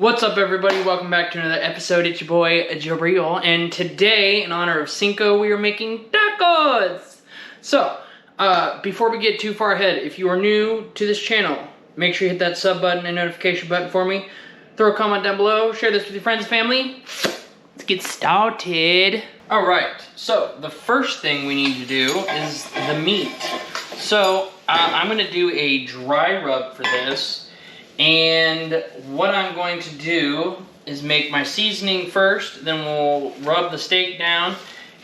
What's up, everybody? Welcome back to another episode. It's your boy, Jabril, and today, in honor of Cinco, we are making tacos! So, before we get too far ahead, if you are new to this channel, make sure you hit that sub button and notification button for me. Throw a comment down below, share this with your friends and family. Let's get started. Alright, so the first thing we need to do is the meat. So, I'm going to do a dry rub for this. And what I'm going to do is make my seasoning first, then we'll rub the steak down.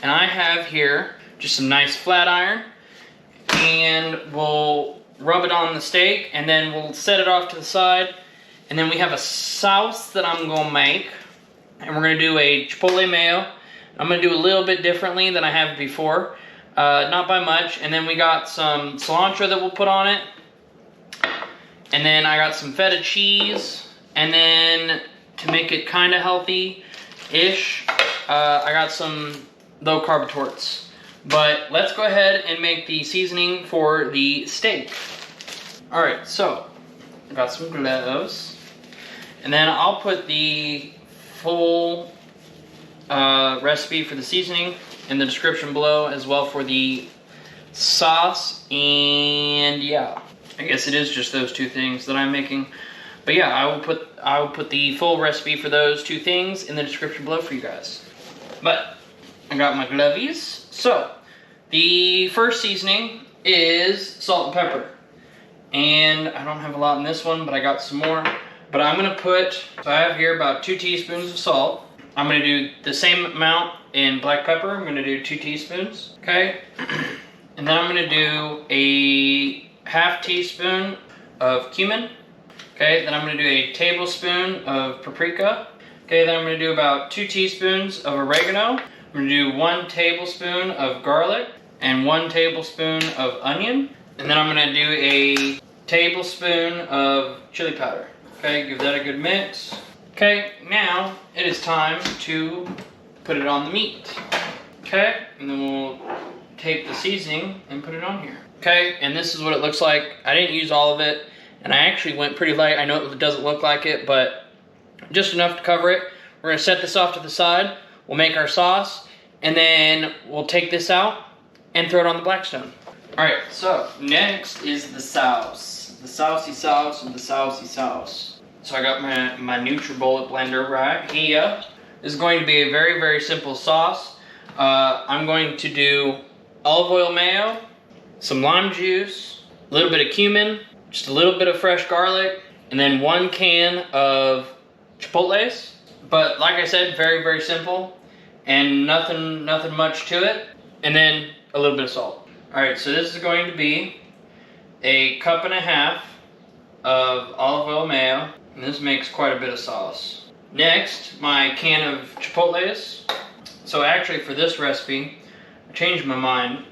And I have here just some nice flat iron, and we'll rub it on the steak, and then we'll set it off to the side. And then we have a sauce that I'm gonna make, and we're gonna do a Chipotle Mayo. I'm gonna do a little bit differently than I have before, not by much. And then we got some cilantro that we'll put on it. And then I got some feta cheese, and then to make it kind of healthy-ish, I got some low-carb torts. But let's go ahead and make the seasoning for the steak. Alright, so I got some gloves, and then I'll put the full recipe for the seasoning in the description below, as well for the sauce, and yeah. I guess it is just those two things that I'm making. But yeah, I will put the full recipe for those two things in the description below for you guys. But I got my glovies. So the first seasoning is salt and pepper. And I don't have a lot in this one, but I got some more. But I'm gonna put, so I have here about 2 teaspoons of salt. I'm gonna do the same amount in black pepper. I'm gonna do 2 teaspoons, okay? And then I'm gonna do a half teaspoon of cumin. Okay, then I'm gonna do a tablespoon of paprika. Okay, then I'm gonna do about 2 teaspoons of oregano. I'm gonna do 1 tablespoon of garlic and 1 tablespoon of onion. And then I'm gonna do a tablespoon of chili powder. Okay, give that a good mix. Okay, now it is time to put it on the meat. Okay, and then we'll take the seasoning and put it on here. Okay, and this is what it looks like. I didn't use all of it, and I actually went pretty light. I know it doesn't look like it, but just enough to cover it. We're gonna set this off to the side. We'll make our sauce, and then we'll take this out and throw it on the Blackstone. All right, so next is the sauce. The saucy sauce and the saucy sauce. So I got my NutriBullet blender right here. This is going to be a very, very simple sauce. I'm going to do olive oil mayo, some lime juice, a little bit of cumin, just a little bit of fresh garlic, and then 1 can of Chipotles. But like I said, very, very simple, and nothing much to it. And then a little bit of salt. All right, so this is going to be a 1.5 cups of olive oil mayo, and this makes quite a bit of sauce. Next, my can of Chipotles. So actually for this recipe, I changed my mind.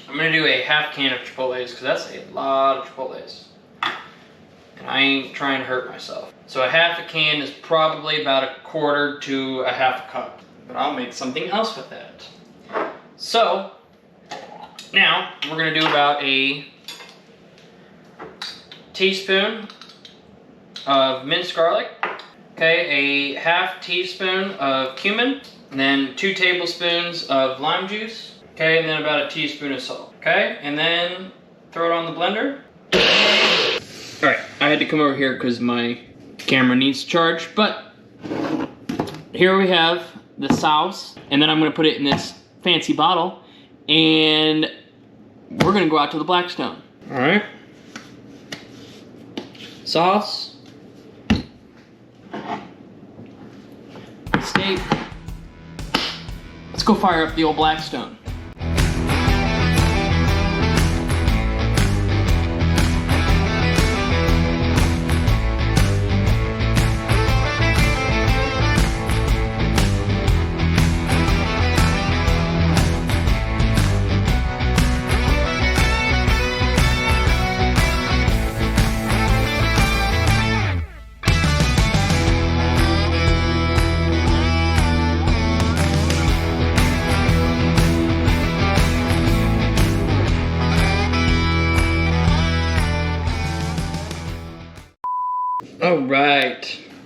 I'm gonna do a half can of Chipotles because that's a lot of Chipotles. And I ain't trying to hurt myself. So a half a can is probably about 1/4 to a half a cup. But I'll make something else with that. So, now we're gonna do about a teaspoon of minced garlic. Okay, a half teaspoon of cumin. And then 2 tablespoons of lime juice. Okay, and then about a teaspoon of salt. Okay, and then throw it on the blender. Alright, I had to come over here because my camera needs to charge, but here we have the sauce, and then I'm going to put it in this fancy bottle, and we're going to go out to the Blackstone. Alright. Sauce. Steak. Let's go fire up the old Blackstone.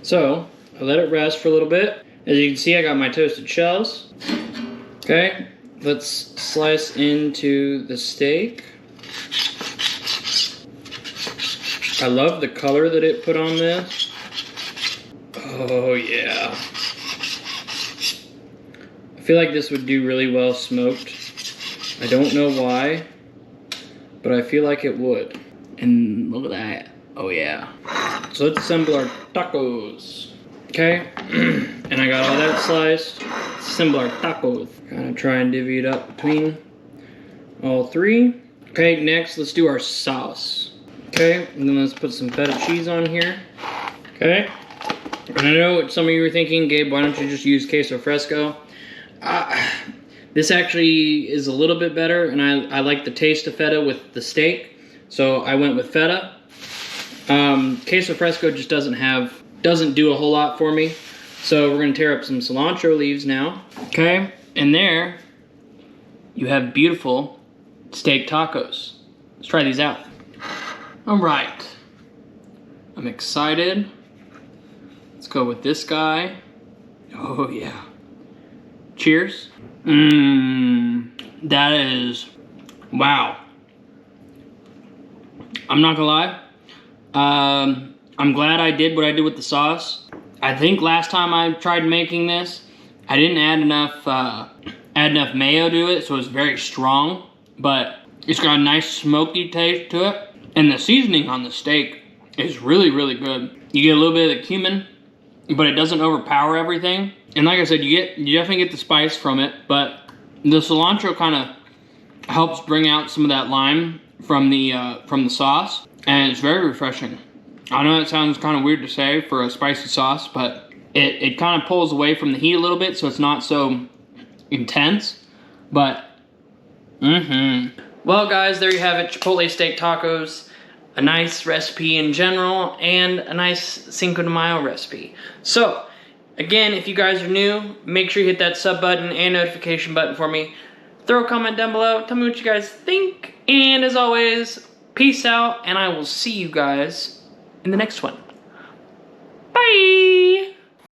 So I let it rest for a little bit. As you can see, I got my toasted shells. Okay, let's slice into the steak. I love the color that it put on this. Oh yeah. I feel like this would do really well smoked. I don't know why, but I feel like it would. And look at that. Oh yeah. So let's assemble our tacos. Okay, and I got all that sliced. Let's assemble our tacos. Kind of try and divvy it up between all three. Okay, next let's do our sauce. Okay, and then let's put some feta cheese on here. Okay, and I know what some of you were thinking, Gabe, why don't you just use queso fresco? This actually is a little bit better, and I like the taste of feta with the steak, so I went with feta. Queso fresco just doesn't do a whole lot for me, so we're gonna tear up some cilantro leaves now. Okay, and there you have beautiful steak tacos. Let's try these out. All right, I'm excited. Let's go with this guy. Oh yeah. Cheers. That is, wow. I'm not gonna lie. I'm glad I did what I did with the sauce. I think last time I tried making this, I didn't add enough mayo to it, so it's very strong, but it's got a nice smoky taste to it. And the seasoning on the steak is really, really good. You get a little bit of the cumin, but it doesn't overpower everything. And like I said, you definitely get the spice from it, but the cilantro kind of helps bring out some of that lime from the sauce, and it's very refreshing. I know it sounds kind of weird to say for a spicy sauce, but it kind of pulls away from the heat a little bit, so it's not so intense, but Well guys, there you have it, Chipotle steak tacos. A nice recipe in general, and a nice Cinco de Mayo recipe. So, again, if you guys are new, make sure you hit that sub button and notification button for me. Throw a comment down below, tell me what you guys think, and as always, peace out, and I will see you guys in the next one. Bye!